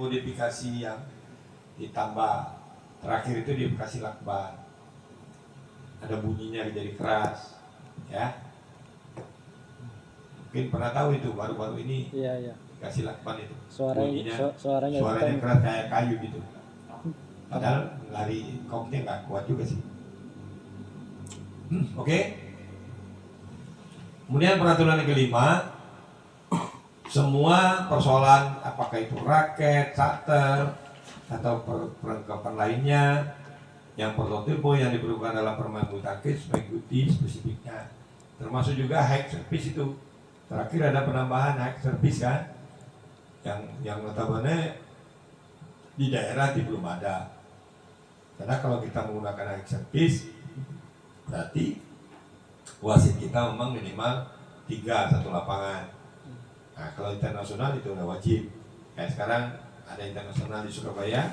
modifikasi yang ditambah terakhir itu dikasih lakban, ada bunyinya jadi keras, ya. Mungkin pernah tahu itu baru-baru ini. Iya. Kasih lakban itu. Suaranya keras kayak kayu gitu. Padahal lari koknya nggak kuat juga sih. Oke. Kemudian peraturan yang kelima, semua persoalan apakah itu raket, shuttle, atau perlengkapan lainnya yang prototipe yang diperlukan dalam permainan bulu tangkis mengikuti spesifiknya. Termasuk juga high service itu. Terakhir ada penambahan high service kan, yang notabene di daerah belum ada. Karena kalau kita menggunakan high service, berarti wasit kita memang minimal 3 satu lapangan. Nah kalau internasional itu udah wajib. Kayak sekarang ada internasional di Surabaya,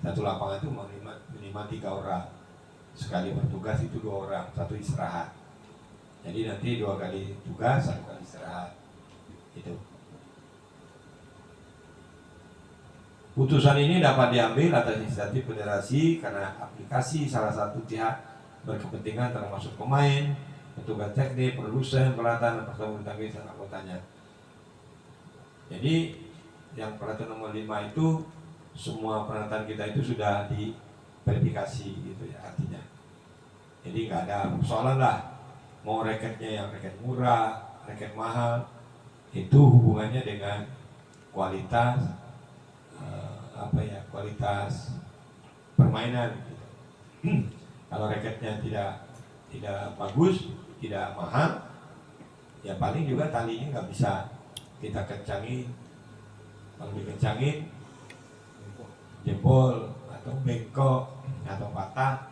satu lapangan itu minimal 3 orang. Sekali bertugas itu 2 orang, satu istirahat. Jadi nanti 2 kali tugas, 1 kali istirahat. Itu. Putusan ini dapat diambil atas inisiatif federasi karena aplikasi salah satu pihak berkepentingan termasuk pemain, petugas teknik, produsen, pelatih, dan peserta bulu tangkis dan anggotanya. Jadi yang peraturan nomor 5 itu semua peralatan kita itu sudah diverifikasi gitu ya artinya. Jadi nggak ada persoalan lah. Mau raketnya yang raket murah, raket mahal, itu hubungannya dengan kualitas kualitas permainan. Gitu. Kalau raketnya tidak bagus, tidak mahal, ya paling juga talinya nggak bisa kita kencangin. Kalau dikencangin, jebol atau bengkok atau patah.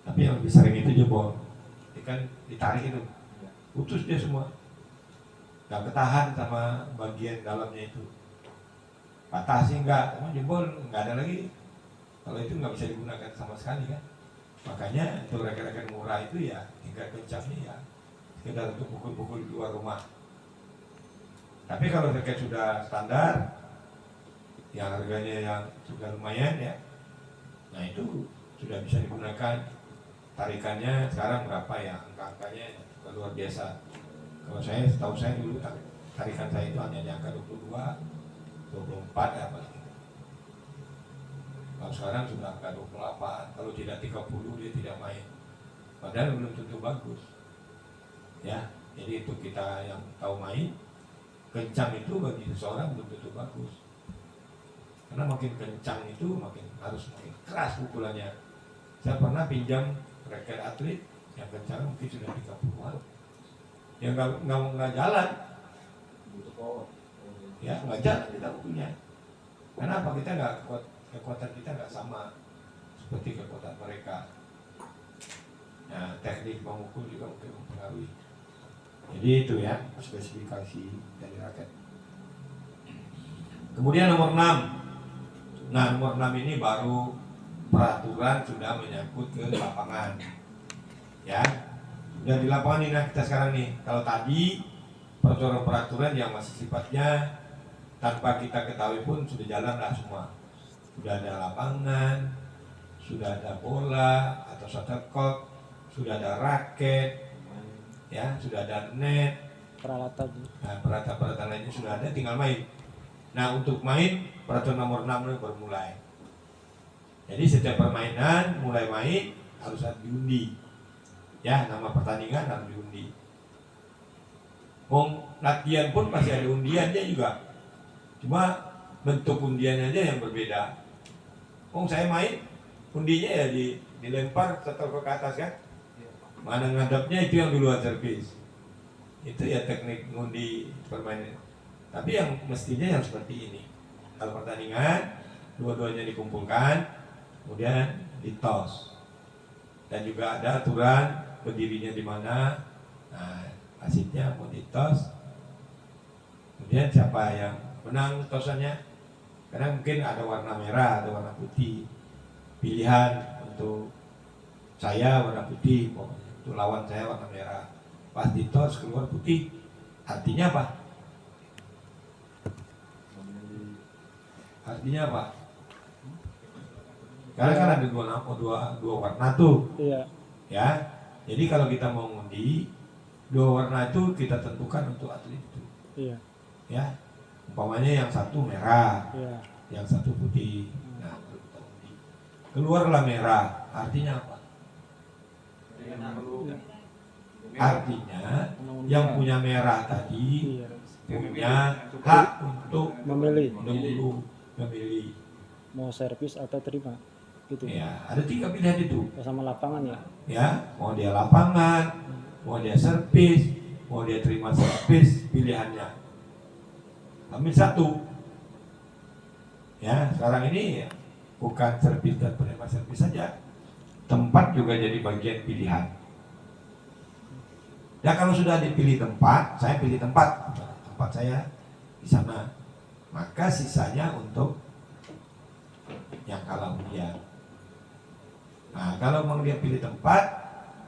Tapi yang lebih sering itu jebol. Kan ditarik itu putus dia semua, nggak ketahan sama bagian dalamnya itu. Patah sih enggak, cuma jebol nggak ada lagi. Kalau itu nggak bisa digunakan sama sekali kan. Makanya untuk raket-raket murah itu ya tingkat kencangnya ya sekedar untuk pukul-pukul di luar rumah. Tapi kalau raket sudah standar yang harganya yang sudah lumayan ya, nah itu sudah bisa digunakan. Tarikannya sekarang berapa ya, angka-angkanya luar biasa. Kalau setahu saya dulu tarikan saya itu hanya di angka 22, 24 ya apa gitu. Kalau sekarang sudah angka 28, kalau tidak 30 dia tidak main. Padahal belum tentu bagus. Ya, jadi itu kita yang tahu main, kencang itu bagi seseorang belum tentu bagus. Karena makin kencang itu harus makin keras pukulannya. Saya pernah pinjam raket atlet yang kencang mungkin sudah 30-an, yang nggak jalan, ya nggak jalan kita punya. Kenapa? Kita nggak kekuatan kita nggak sama seperti kekuatan mereka. Nah, teknik memukul juga mungkin mempengaruhi. Jadi itu ya spesifikasi dari raket. Kemudian nomor 6. Nah nomor 6 ini baru peraturan sudah menyangkut ke lapangan, ya. Sudah di lapangan ini kita sekarang nih. Kalau tadi peraturan-peraturan yang masih sifatnya tanpa kita ketahui pun sudah jalan lah semua. Sudah ada lapangan, sudah ada bola atau shuttlecock, sudah ada raket, ya, sudah ada net, peralatan. Nah, peralatan lainnya sudah ada, tinggal main. Nah untuk main peraturan nomor 6 baru mulai. Jadi setiap permainan mulai main harus diundi. Ya, nama pertandingan harus diundi. Latihan pun pasti ada undiannya juga. Cuma bentuk undiannya aja yang berbeda. Saya main, undinya ya dilempar setel ke atas kan. Mana ngadapnya itu yang duluan servis. Itu ya teknik ngundi permainan. Tapi yang mestinya yang seperti ini. Kalau pertandingan dua-duanya dikumpulkan, kemudian ditos, dan juga ada aturan berdirinya di mana. Nah, wasitnya mau ditos, kemudian siapa yang menang tosannya, karena mungkin ada warna merah, ada warna putih. Pilihan untuk saya warna putih, untuk lawan saya warna merah. Pas ditos keluar putih, artinya apa? Artinya apa? Karena kan ada dua warna tuh, Iya. ya. Jadi kalau kita mau ngundi, dua warna itu kita tentukan untuk atlet itu, Iya. ya. Umpamanya yang satu merah, Iya. yang satu putih. Nah, baru kita undi. Keluarlah merah, artinya apa? Artinya yang punya merah tadi Iya. punya hak untuk Memilih dulu memilih. mau servis atau terima gitu. Ya, ada 3 pilihan itu. Sama lapangan ya. Ya, mau dia lapangan, mau dia servis, mau dia terima servis, pilihannya. Ambil satu. Ya, sekarang ini ya, bukan servis dan penerima servis saja. Tempat juga jadi bagian pilihan. Ya kalau sudah dipilih tempat, saya pilih tempat saya di sana. Maka sisanya untuk yang kalah undian. Nah, kalau memang dia pilih tempat,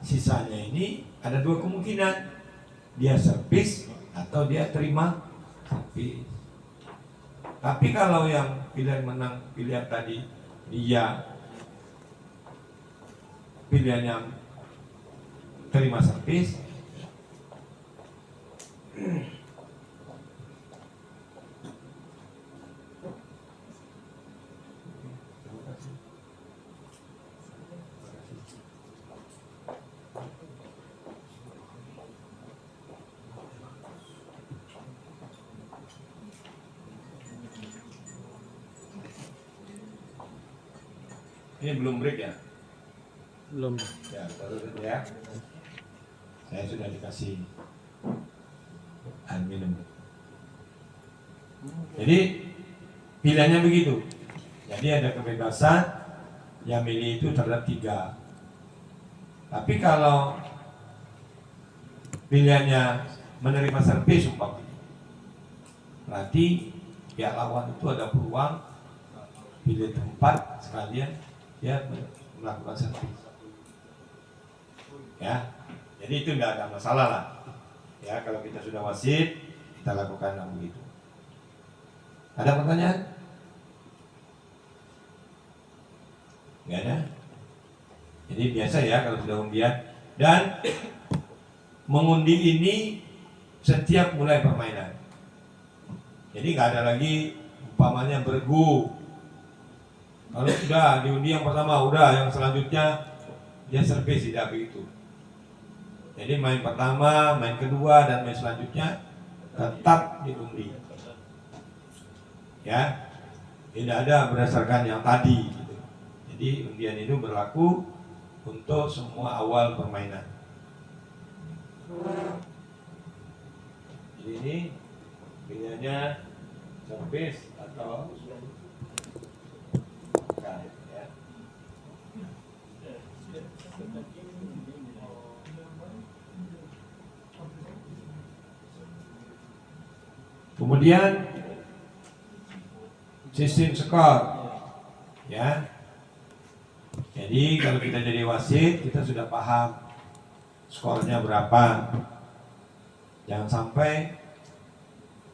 sisanya ini ada 2 kemungkinan. Dia servis atau dia terima servis. Tapi kalau yang pilihan menang, pilihan tadi dia pilihannya terima servis, ini belum break ya? Belum. Ya, terus ya. Saya sudah dikasih air minum. Jadi pilihannya begitu. Jadi ada kebebasan yang milih itu terhadap 3. Tapi kalau pilihannya menerima servis umpamanya, berarti pihak lawan itu ada peluang pilih tempat sekalian dia melakukan servis. Ya, jadi itu tidak ada masalah lah. Ya, kalau kita sudah wasit, kita lakukan begitu. Ada pertanyaan? Nggak ada. Jadi biasa ya kalau sudah undian. Dan mengundi ini setiap mulai permainan. Jadi nggak ada lagi umpamanya bergu. Kalau sudah diundi yang pertama, udah yang selanjutnya dia servis, tidak begitu. Jadi main pertama, main kedua, dan main selanjutnya tetap diundi. Ya, tidak ada berdasarkan yang tadi. Gitu. Jadi undian itu berlaku untuk semua awal permainan. Jadi ini pilihannya servis atau bukan, ya. Kemudian sistem skor, ya. Jadi kalau kita jadi wasit, kita sudah paham skornya berapa. Jangan sampai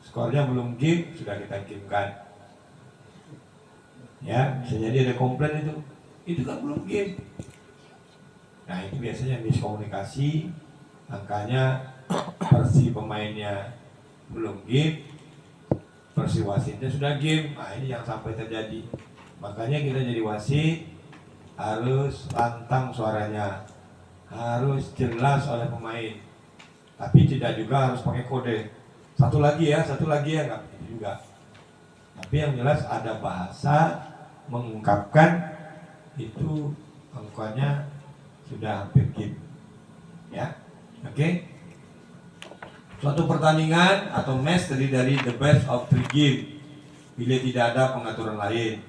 skornya belum game sudah kita gamekan. Ya, bisa jadi ada komplain itu kan belum game. Nah itu biasanya miskomunikasi, angkanya versi pemainnya belum game, versi wasitnya sudah game. Nah ini yang sampai terjadi. Makanya kita jadi wasit harus lantang suaranya, harus jelas oleh pemain. Tapi tidak juga harus pakai kode. Satu lagi ya, nggak begitu juga. Tapi yang jelas ada bahasa mengungkapkan itu angkanya sudah hampir game. Ya, oke. Suatu pertandingan atau match terdiri dari the best of 3 game bila tidak ada pengaturan lain.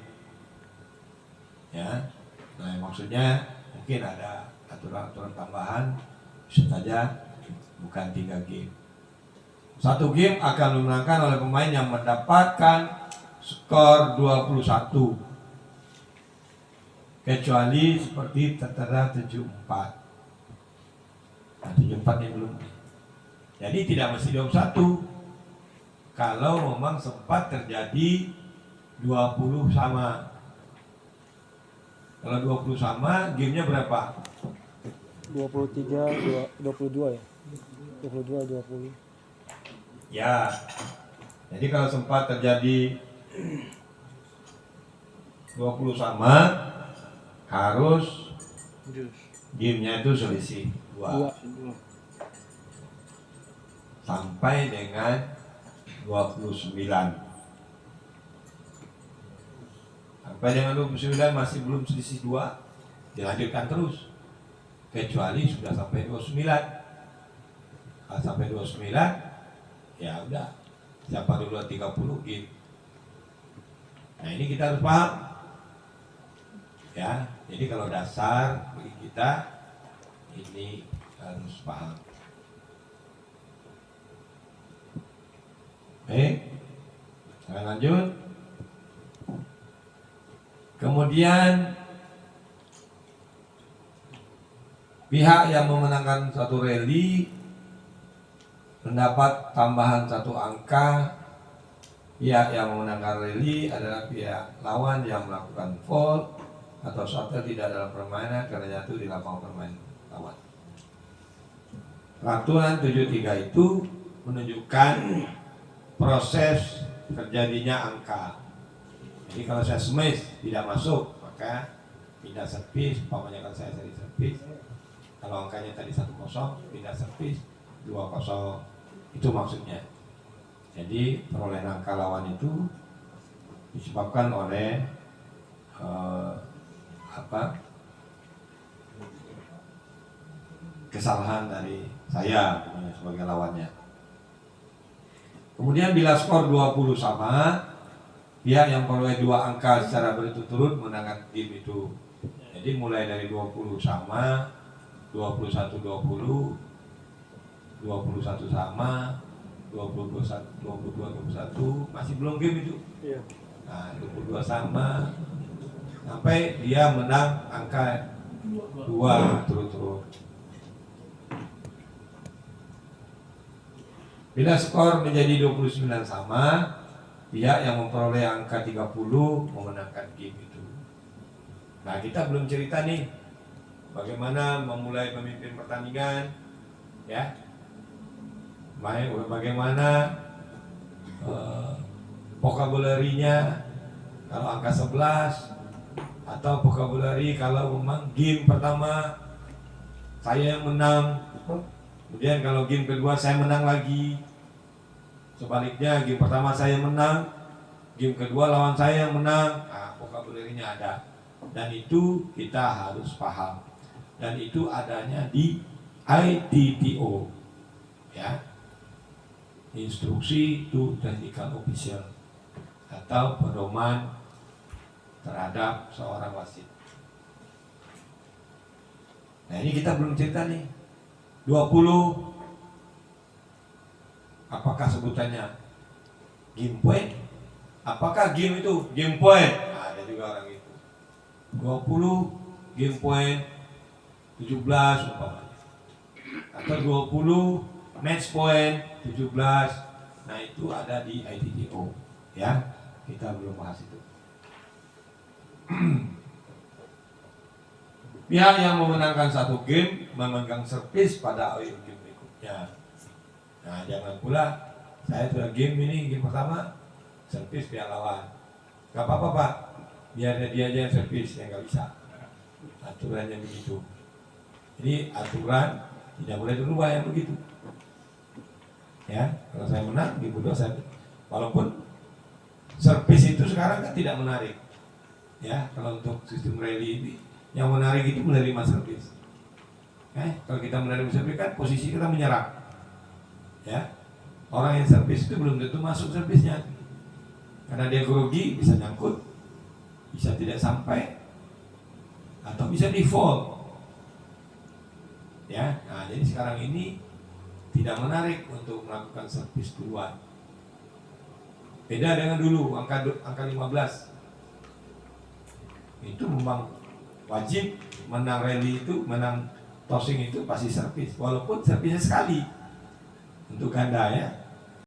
Ya, nah maksudnya mungkin ada aturan-aturan tambahan, bisa saja bukan 3 game. Satu game akan dimenangkan oleh pemain yang mendapatkan skor 21. Kecuali seperti tertera 74. Nah, 74 ini belum. Jadi tidak mesti 21. Kalau memang sempat terjadi 20 sama. Kalau 20 sama, gamenya berapa? 23, 22 ya. 22, 20. Ya. Jadi kalau sempat terjadi 20 sama, harus gamenya itu selisih 2 sampai dengan 29. Sampai dengan 29 masih belum selisih 2, dilanjutkan terus kecuali sudah sampai 29. Kalau sampai 29 ya udah, siapa dulu 30 game. Nah ini kita harus paham ya. Jadi kalau dasar bagi kita ini harus paham. Baik, kita lanjut. Kemudian pihak yang memenangkan satu rally mendapat tambahan 1 angka. Pihak yang memenangkan rally adalah pihak lawan yang melakukan foul atau shuttle tidak dalam permainan karena jatuh di lapangan permainan lawan. Peraturan 73 itu menunjukkan proses terjadinya angka. Jadi kalau saya smash tidak masuk, maka pindah servis. Umpamanya kalau saya tadi servis, kalau angkanya tadi 1-0, pindah servis 2-0. Itu maksudnya. Jadi perolehan angka lawan itu disebabkan oleh kesalahan dari saya sebagai lawannya. Kemudian bila skor 20 sama, pihak yang memperoleh 2 angka secara berturut-turut menangkan game itu. Jadi mulai dari 20 sama, 21-20, 21 sama, 22-21, masih belum game itu. Nah, 22 sama, sampai dia menang angka 2 berturut-turut. Bila skor menjadi 29 sama, pihak yang memperoleh angka 30 memenangkan game itu. Nah, kita belum cerita nih bagaimana memulai memimpin pertandingan, ya. Bagaimana vocabulary-nya kalau angka 11, atau vocabulary kalau memang game pertama saya yang menang, kemudian kalau game kedua saya menang lagi. Sebaliknya game pertama saya menang, game kedua lawan saya yang menang. Nah, vocabulary-nya ada. Dan itu kita harus paham. Dan itu adanya di ITTO, ya, Instruksi to Technical Official, atau pedoman terhadap seorang wasit. Nah ini kita belum cerita nih. 20, apakah sebutannya game point? Apakah game itu game point? Nah, ada juga orang itu. 20 game point 17 umpamanya. Atau 20 match point 17. Nah itu ada di ITTO, ya. Kita belum bahas itu. Pihak yang memenangkan satu game memegang servis pada game berikutnya. Nah jangan pula saya sudah game ini, game pertama servis pihak lawan. Gak apa-apa Pak, biar dia aja yang servis, ya nggak bisa. Aturannya begitu. Jadi aturan tidak boleh dirubah yang begitu. Ya, kalau saya menang, game kedua saya, walaupun servis itu sekarang kan tidak menarik. Ya, kalau untuk sistem rally ini yang menarik itu menerima servis. Kalau kita menerima servis kan posisi kita menyerang. Ya, orang yang servis itu belum tentu masuk servisnya, karena dia grogi, bisa nyangkut, bisa tidak sampai, atau bisa default. Ya, nah jadi sekarang ini tidak menarik untuk melakukan servis duluan. Beda dengan dulu angka 15. Itu memang wajib menang rally itu, menang tossing itu pasti servis, walaupun servisnya sekali untuk ganda, ya.